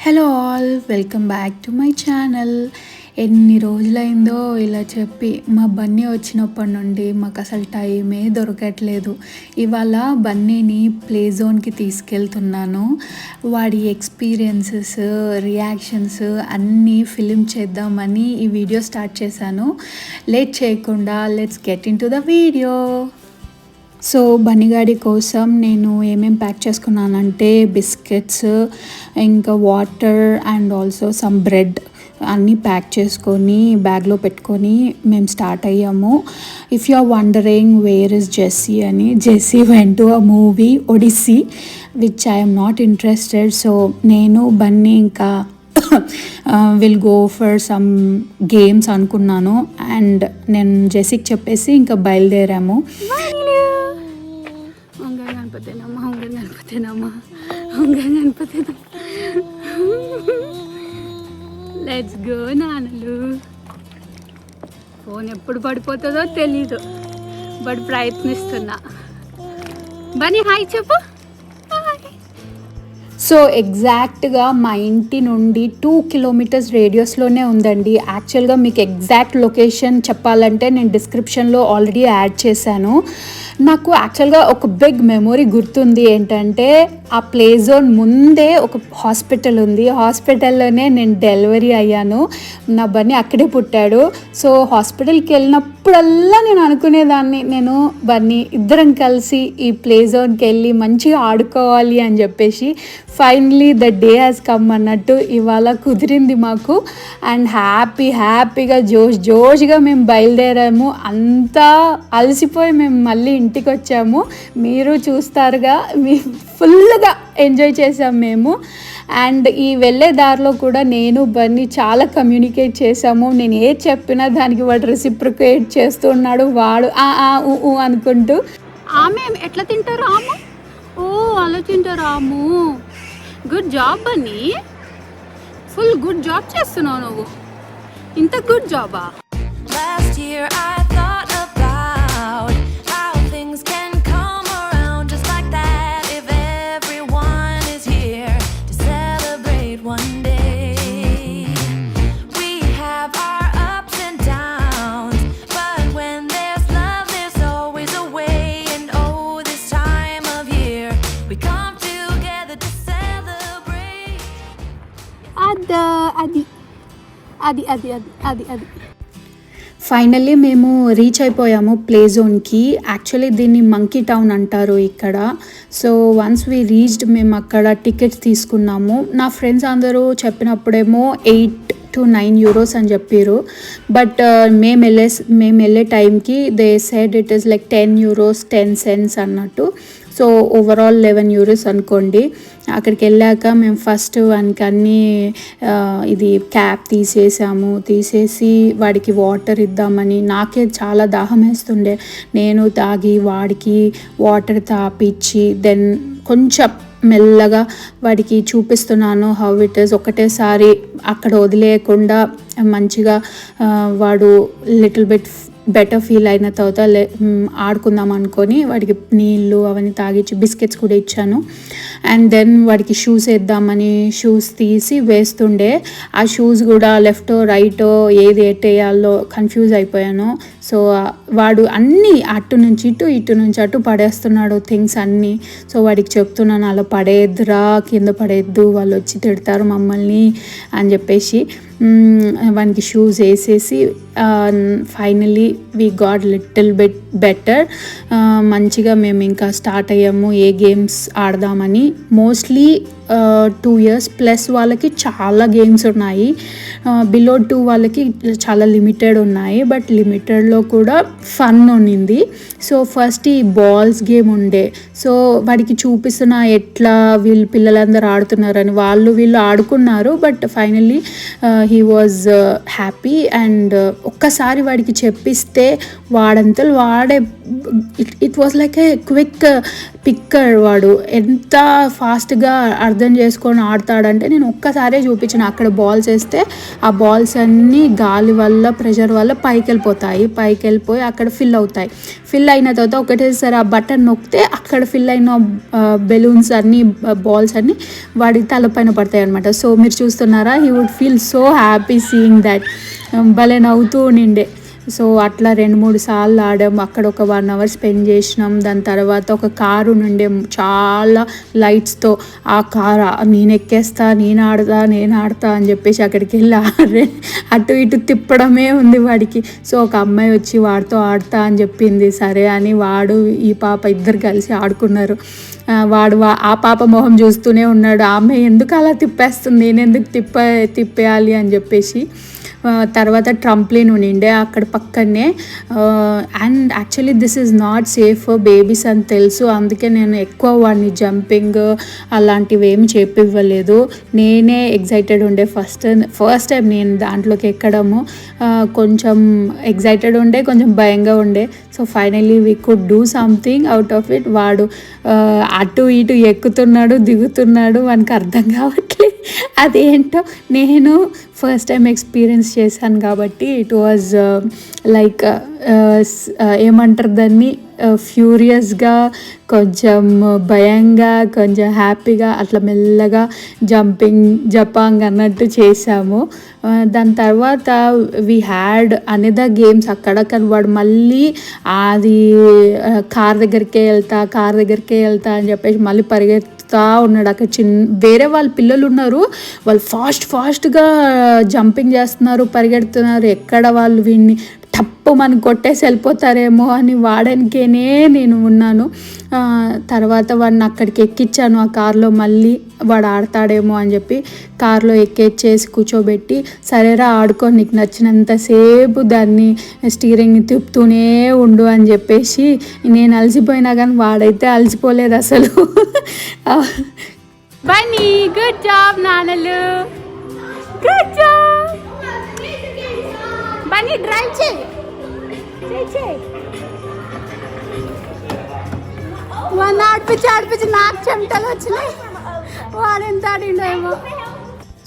Hello all, welcome back to my channel. ఎన్ని రోజులైందో ఇలా చెప్పి. మా బన్నీ వచ్చినప్పటి నుండి మాకు అసలు టైమే దొరకట్లేదు. ఇవాళ బన్నీని ప్లే జోన్కి తీసుకెళ్తున్నాను. వాడి ఎక్స్పీరియన్సెస్, రియాక్షన్స్ అన్నీ ఫిలిం చేద్దామని ఈ వీడియో స్టార్ట్ చేశాను. లేట్ చేయకుండా let's get into the video. So బన్నిగాడి కోసం నేను ఏమేమి ప్యాక్ చేసుకున్నానంటే బిస్కెట్స్, ఇంకా water and also some bread అన్నీ ప్యాక్ చేసుకొని బ్యాగ్లో పెట్టుకొని మేము స్టార్ట్ అయ్యాము. If you are wondering where is Jessie అని, Jessie went to a movie Odyssey which I'm not interested. So నేను బన్నీ ఇంకా will go for some games అనుకున్నాను. అండ్ నేను జెస్సీకి చెప్పేసి ఇంకా బయలుదేరాము. లెట్స్ గో నాన్నలు. ఫోన్ ఎప్పుడు పడిపోతుందో తెలీదు, బట్ ప్రయత్నిస్తున్నా. బన్నీ హాయ్ చెప్పు. సో ఎగ్జాక్ట్గా మా ఇంటి నుండి 2 కిలోమీటర్స్ రేడియస్లోనే ఉందండి. యాక్చువల్గా మీకు ఎగ్జాక్ట్ లొకేషన్ చెప్పాలంటే నేను డిస్క్రిప్షన్లో ఆల్రెడీ యాడ్ చేశాను. నాకు యాక్చువల్గా ఒక బిగ్ మెమొరీ గుర్తుంది. ఏంటంటే ఆ ప్లే జోన్ ముందే ఒక హాస్పిటల్ ఉంది. హాస్పిటల్లోనే నేను డెలివరీ అయ్యాను. నా బన్నీ అక్కడే పుట్టాడు. సో హాస్పిటల్కి వెళ్ళినప్పుడల్లా నేను అనుకునేదాన్ని, నేను బన్నీ ఇద్దరం కలిసి ఈ ప్లే జోన్కి వెళ్ళి మంచిగా ఆడుకోవాలి అని చెప్పేసి. Finally the day has come అన్నట్టు ఇవాళ కుదిరింది మాకు. అండ్ హ్యాపీగా జోష్గా మేము బయలుదేరాము. అంతా అలసిపోయి మేము మళ్ళీ ఇంటికి వచ్చాము. మీరు చూస్తారుగా, ఫుల్గా ఎంజాయ్ చేసాము మేము. అండ్ ఈ వెళ్ళే దారిలో కూడా నేను బన్నీ చాలా కమ్యూనికేట్ చేసాము. నేను ఏది చెప్పినా దానికి వాడు రెసిప్రికేట్ చేస్తున్నాడు. వాడు ఊ అనుకుంటూ. ఆమె ఎట్లా తింటారు? ఆమె అలా తింటారు. ఆము good job Bunny, full good job చేస్తున్నావు నువ్వు. ఇంత గుడ్ జాబా? Last year I thought about how things can come around just like that if everyone is here to celebrate one day. We have our ups and downs, but when there's love there's always a way. And oh, this time of year we come together to celebrate. అది finally మేము reach అయిపోయాము play జోన్కి. Actually దీన్ని monkey town అంటారు ఇక్కడ. So once we reached, మేము అక్కడ tickets తీసుకున్నాము. నా ఫ్రెండ్స్ అందరూ చెప్పినప్పుడేమో 8 to 9 euros అని చెప్పారు. బట్ మేము వెళ్ళే టైంకి they said it is like 10 euros 10 cents అన్నట్టు. సో ఓవరాల్ 11 euros అనుకోండి. అక్కడికి వెళ్ళాక మేము ఫస్ట్ వానికి అన్నీ ఇది క్యాప్ తీసేసి వాడికి వాటర్ ఇద్దామని. నాకే చాలా దాహం వేస్తుండే. నేను తాగి వాడికి వాటర్ తాపిచ్చి దెన్ కొంచెం మెల్లగా వాడికి చూపిస్తున్నాను హౌ ఇట్ ఈస్. ఒకటేసారి అక్కడ వదిలేయకుండా మంచిగా వాడు లిటిల్ బిట్ బెటర్ ఫీల్ అయిన తర్వాత ఆడుకుందాం అనుకొని వాడికి నీళ్ళు అవన్నీ తాగించి బిస్కెట్స్ కూడా ఇచ్చాను. అండ్ దెన్ వాడికి షూస్ వేద్దామని షూస్ తీసి వేస్తుండే. ఆ షూస్ కూడా లెఫ్టో రైటో ఏది వేయాలో కన్ఫ్యూజ్ అయిపోయాను. సో వాడు అన్నీ అటు నుంచి ఇటు నుంచి అటు పడేస్తున్నాడు థింగ్స్ అన్నీ. సో వాడికి చెప్తున్నాను, అలా పడేద్దురా, కింద పడేద్దు, వాళ్ళు వచ్చి తిడతారు మమ్మల్ని అని చెప్పేసి వానికి షూస్ వేసేసి finally we got little bit better. మంచిగా మేము ఇంకా స్టార్ట్ అయ్యాము ఏ గేమ్స్ ఆడదామని. మోస్ట్లీ 2 years ప్లస్ వాళ్ళకి చాలా గేమ్స్ ఉన్నాయి. బిలో 2 వాళ్ళకి చాలా లిమిటెడ్ ఉన్నాయి. బట్ లిమిటెడ్లో కూడా ఫన్ ఉన్నింది. సో ఫస్ట్ ఈ బాల్స్ గేమ్ ఉండే. సో వాడికి చూపిస్తున్న ఎట్లా వీళ్ళు పిల్లలందరూ ఆడుతున్నారని. వీళ్ళు ఆడుకున్నారు. But finally he was happy. And ఒక్కసారి వాడికి చెప్పిస్తే వాడంతలు వాడే it was like a quick picker. వాడు ఎంత ఫాస్ట్గా అర్థం చేసుకొని ఆడతాడంటే, నేను ఒక్కసారే చూపించిన అక్కడ బాల్స్ వేస్తే ఆ బాల్స్ అన్నీ గాలి వల్ల ప్రెషర్ వల్ల పైకి వెళ్ళిపోయి అక్కడ ఫిల్ అవుతాయి. ఫిల్ అయిన తర్వాత ఒకటేసారి ఆ బటన్ నొక్కితే అక్కడ ఫిల్ అయిన బెలూన్స్ అన్నీ బాల్స్ అన్నీ వాడి తలపైన పడతాయి అనమాట. సో మీరు చూస్తున్నారా, he would feel so happy seeing that. భలే నవ్వుతూ ఉండే. సో అట్లా 2-3 సార్లు ఆడాము. అక్కడ ఒక 1 hour స్పెండ్ చేసినాం. దాని తర్వాత ఒక కారు నుండే చాలా లైట్స్తో, ఆ కారు నేను ఎక్కేస్తా, నేను ఆడతా అని చెప్పేసి అక్కడికి వెళ్ళి అటు ఇటు తిప్పడమే ఉంది వాడికి. సో ఒక అమ్మాయి వచ్చి వాడితో ఆడతా అని చెప్పింది. సరే అని వాడు ఈ పాప ఇద్దరు కలిసి ఆడుకున్నారు. వాడు ఆ పాప మొహం చూస్తూనే ఉన్నాడు, ఆమె ఎందుకు అలా తిప్పేస్తుంది, నేను ఎందుకు తిప్పేయాలి అని చెప్పేసి. తర్వాత ట్రంప్లిన్ ఉండే అక్కడ పక్కనే. And actually this is not safe for babies అని తెలుసు, అందుకే నేను ఎక్కువ వాడిని జంపింగ్ అలాంటివి ఏమి చేపివ్వలేదు. నేనే ఎగ్జైటెడ్ ఉండే ఫస్ట్ టైం నేను దాంట్లోకి ఎక్కడము. కొంచెం ఎగ్జైటెడ్ ఉండే, కొంచెం భయంగా ఉండే. So finally we could do something out of it. వాడు అటు ఇటు ఎక్కుతున్నాడు, దిగుతున్నాడు, వానికి అర్థం కావట్లేదు అదేంటో. నేను ఫస్ట్ టైం ఎక్స్పీరియన్స్ చేశాను కాబట్టి ఇట్ వాజ్ లైక్ ఏమంటారు దాన్ని, ఫ్యూరియస్గా, కొంచెం భయంగా, కొంచెం హ్యాపీగా, అట్లా మెల్లగా జపాంగ్ అన్నట్టు చేసాము. దాని తర్వాత వీ హ్యాడ్ అనదర్ గేమ్స్ అక్కడ. కానీ వాడు మళ్ళీ అది కార్ దగ్గరికే వెళ్తా అని చెప్పేసి మళ్ళీ పరిగెత్తుతా ఉన్నాడు. అక్కడ వేరే వాళ్ళ పిల్లలు ఉన్నారు, వాళ్ళు ఫాస్ట్గా జంపింగ్ చేస్తున్నారు, పరిగెడుతున్నారు. ఎక్కడ వాళ్ళు వీడిని టప్పు మనం కొట్టేసి వెళ్ళిపోతారేమో అని వాడనికేనే నేను ఉన్నాను. తర్వాత వాడిని అక్కడికి ఎక్కించాను ఆ కార్లో. మళ్ళీ వాడు ఆడతాడేమో అని చెప్పి కార్లో ఎక్కిచ్చేసి కూర్చోబెట్టి, సరేరా ఆడుకో, నీకు నచ్చినంతసేపు దాన్ని స్టీరింగ్ని తిప్పుతూనే ఉండు అని చెప్పేసి. నేను అలసిపోయినా కానీ వాడైతే అలసిపోలేదు అసలు. బన్నీ గుడ్ జాబ్ నాన్నలు, గుడ్ జాబ్ బన్నీ, డ్రైవ్ చేయి. వాడిని ఆడిపించి నాకు చెమటలు వచ్చినాయి. వాడు ఎంత ఆడిండేమో.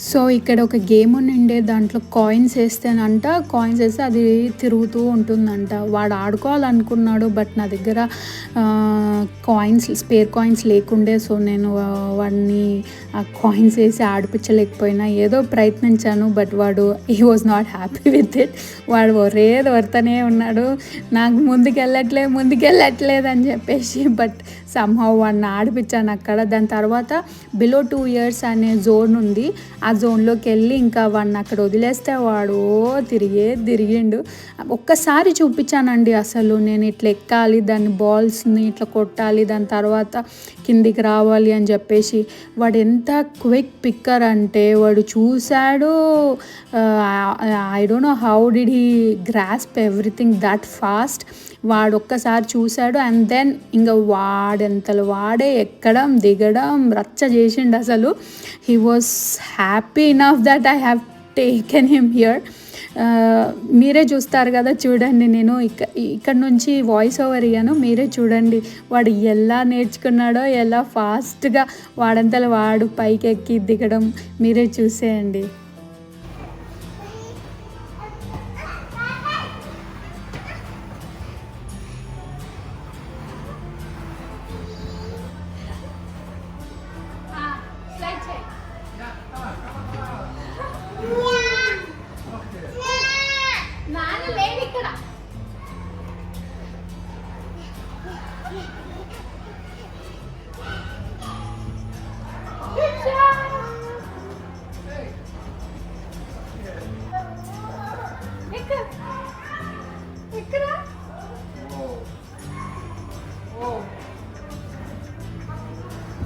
సో ఇక్కడ ఒక గేమ్ ఉండే, దాంట్లో కాయిన్స్ వేస్తేనంట, కాయిన్స్ వేస్తే అది తిరుగుతూ ఉంటుందంట. వాడు ఆడుకోవాలనుకున్నాడు, బట్ నా దగ్గర స్పేర్ కాయిన్స్ లేకుండే. సో నేను వాడిని ఆ కాయిన్స్ వేసి ఆడిపించలేకపోయినా. ఏదో ప్రయత్నించాను, బట్ వాడు he was not happy with it. వాడు వరుతూనే ఉన్నాడు, నాకు ముందుకెళ్ళట్లేదు అని చెప్పేసి. బట్ సమ్హౌ వాడిని ఆడిపించాను అక్కడ. దాని తర్వాత బిలో 2 years అనే జోన్ ఉంది. ఆ జోన్లోకి వెళ్ళి ఇంకా వాడిని అక్కడ వదిలేస్తే వాడు తిరిగిండు. ఒక్కసారి చూపించానండి అసలు, నేను ఇట్లా ఎక్కాలి, దాన్ని బాల్స్ని ఇట్లా కొట్టాలి, దాని తర్వాత కిందికి రావాలి అని చెప్పేసి. వాడు ఎంత క్విక్ పిక్కర్ అంటే, వాడు చూశాడు. I don't know how did he grasp everything that fast. వాడు ఒక్కసారి చూశాడు, అండ్ దెన్ ఇంకా వాడెంతలో వాడే ఎక్కడం దిగడం రచ్చ చేసిండు అసలు. He was happy enough that I have taken him here. మీరే చూస్తారు కదా, చూడండి. నేను ఇక్కడ నుంచి వాయిస్ ఓవర్ ఇయ్యాను, మీరే చూడండి వాడు ఎలా నేర్చుకున్నాడో, ఎలా ఫాస్ట్గా వాడంతలో వాడు పైకి ఎక్కి దిగడం మీరే చూసేయండి.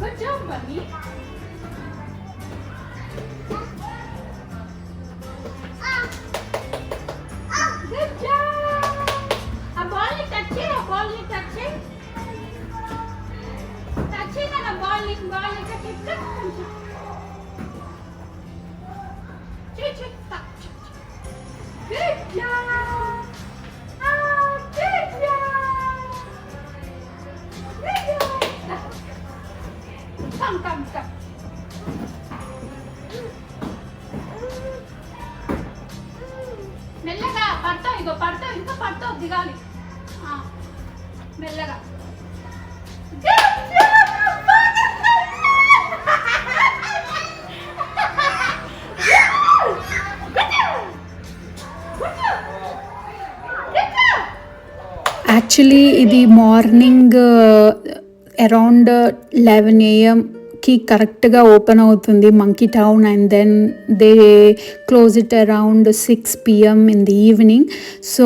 Good job, Bunny. Good job. A ball ni touch it. Touch it and a ball ni touch it. Touch. Good job. పడతావు ఇగో పడతావు ఇంకా పడతావు దిగాలి మెల్లగా యాక్చువల్లీ ఇది మార్నింగ్ అరౌండ్ 11 AM-కి కరెక్ట్గా ఓపెన్ అవుతుంది monkey town, and then they close it around 6 PM in the evening. So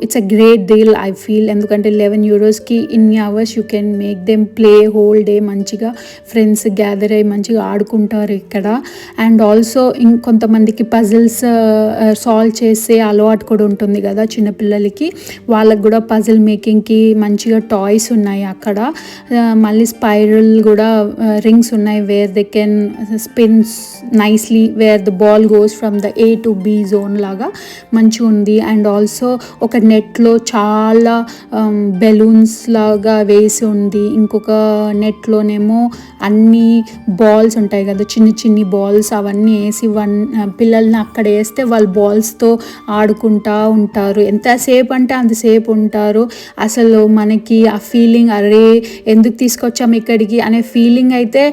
it's a great deal I feel, ఎందుకంటే €11కి ఇన్ని hours you can make them play whole day, మంచిగా friends gather అయ్యి మంచిగా ఆడుకుంటారు ఇక్కడ. అండ్ ఆల్సో ఇంకొంతమందికి puzzles solve చేసే అలవాటు కూడా ఉంటుంది కదా చిన్నపిల్లలకి, వాళ్ళకి కూడా పజిల్ మేకింగ్కి మంచిగా టాయ్స్ ఉన్నాయి అక్కడ. మళ్ళీ స్పైరల్ కూడా రింగ్స్ ఉన్నాయి where they can spins nicely wear the ball goes from the A to B zone లాగా మంచిగా ఉంది. అండ్ ఆల్సో ఒక నెట్లో చాలా బెలూన్స్ లాగా వేసి ఉంది, ఇంకొక నెట్లోనేమో అన్ని బాల్స్ ఉంటాయి కదా చిన్ని చిన్ని బాల్స్, అవన్నీ వేసి పిల్లల్ని అక్కడ వేస్తే వాళ్ళు బాల్స్తో ఆడుకుంటూ ఉంటారు. ఎంతసేపు అంటే అంతసేపు ఉంటారు. అసలు మనకి ఆ ఫీలింగ్ అరే ఎందుకు తీసుకొచ్చాము ఇక్కడికి అనే ఫీలింగ్ అయితే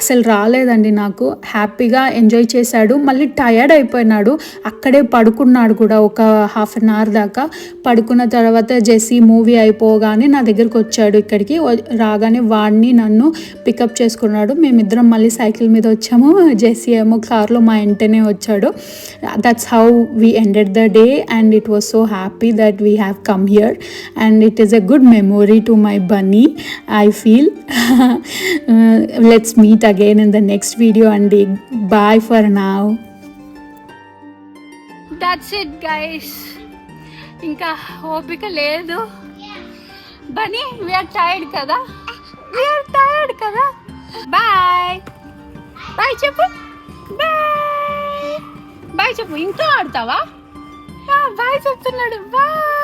అసలు రాలేదండి నాకు. హ్యాపీగా ఎంజాయ్ చేశాడు, మళ్ళీ టయర్డ్ అయిపోయినాడు, అక్కడే పడుకున్నాడు కూడా ఒక ½ an hour దాకా. పడుకున్న తర్వాత జెస్సీ మూవీ అయిపోగానే నా దగ్గరికి వచ్చాడు, ఇక్కడికి రాగానే వాడిని నన్ను పికప్ చేసుకున్నాడు. మేమిద్దరం మళ్ళీ సైకిల్ మీద వచ్చాము, జెస్సీ ఏమో కార్లో మా వెంటనే వచ్చాడు. That's how we ended the day and it was so happy that we have come here and it is a good memory to my Bunny I feel. Let's meet again in the next video and bye for now. That's it guys, ఇంకా ఓపిక లేదు. బనీ we are tired కదా, bye bye చెప్పు, bye చెప్పు. ఇంకా ఆడతావా? Bye చెప్తున్నాడు, bye.